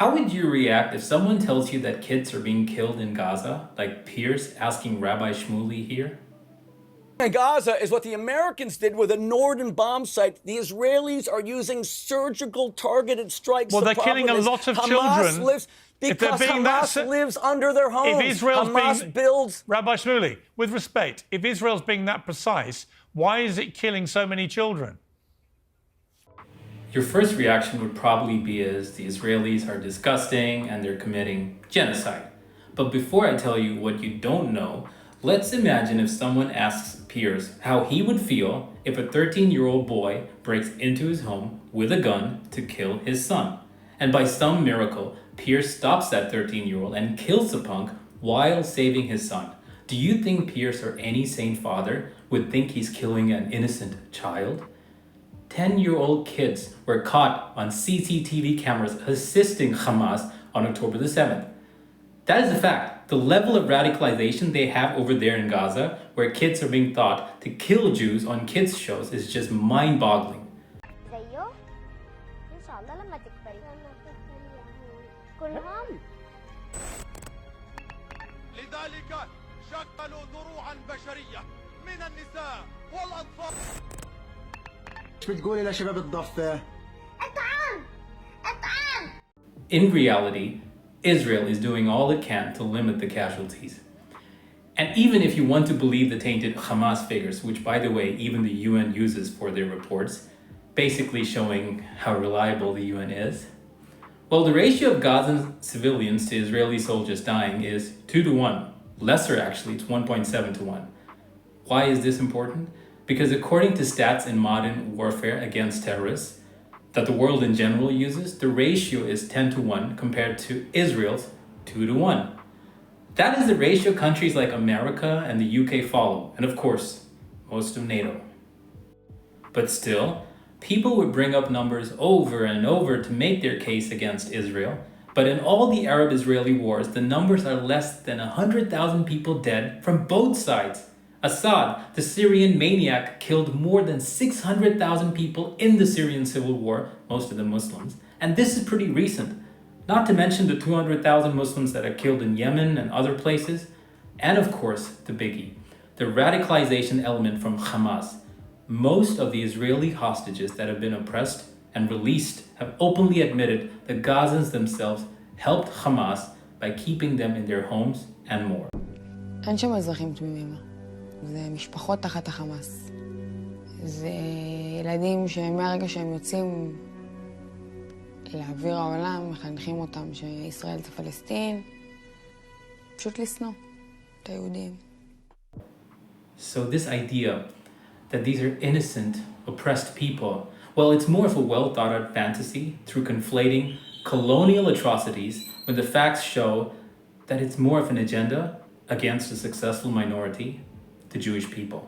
How would you react if someone tells you that kids are being killed in Gaza, like Pierce asking Rabbi Shmuley here? Gaza is what the Americans did with a northern bomb site. The Israelis are using surgical targeted strikes. Well, they're killing a lot of children. Because Hamas lives under their homes. If Israel's builds... Rabbi Shmuley, with respect, if Israel's being that precise, why is it killing so many children? Your first reaction would probably be as the Israelis are disgusting and they're committing genocide. But before I tell you what you don't know, let's imagine if someone asks Pierce how he would feel if a 13-year-old boy breaks into his home with a gun to kill his son. And by some miracle, Pierce stops that 13-year-old and kills the punk while saving his son. Do you think Pierce or any sane father would think he's killing an innocent child? 10-year-old kids were caught on CCTV cameras assisting Hamas on October the 7th. That is a fact. The level of radicalization they have over there in Gaza, where kids are being taught to kill Jews on kids' shows, is just mind-boggling. In reality, Israel is doing all it can to limit the casualties. And even if you want to believe the tainted Hamas figures, which by the way, even the UN uses for their reports, basically showing how reliable the UN is, well, the ratio of Gazan civilians to Israeli soldiers dying is 2-to-1. Lesser actually, it's 1.7-to-1. Why is this important? Because according to stats in modern warfare against terrorists that the world in general uses, the ratio is 10-to-1 compared to Israel's 2-to-1. That is the ratio countries like America and the UK follow, and of course, most of NATO. But still, people would bring up numbers over and over to make their case against Israel, but in all the Arab-Israeli wars, the numbers are less than 100,000 people dead from both sides. Assad, the Syrian maniac, killed more than 600,000 people in the Syrian civil war, most of them Muslims, and this is pretty recent. Not to mention the 200,000 Muslims that are killed in Yemen and other places, and of course, the biggie, the radicalization element from Hamas. Most of the Israeli hostages that have been oppressed and released have openly admitted that Gazans themselves helped Hamas by keeping them in their homes and more. זה משפחות תחת החמאס. זה ילדים שמהרגע שהם יוצאים לאוויר העולם, מחנכים אותם שישראל זה פלסטין, פשוט לשנוא את היהודים. So this idea that these are innocent, oppressed people, well, it's more of a well-thought-out fantasy through conflating colonial atrocities when the facts show that it's more of an agenda against a successful minority, the Jewish people.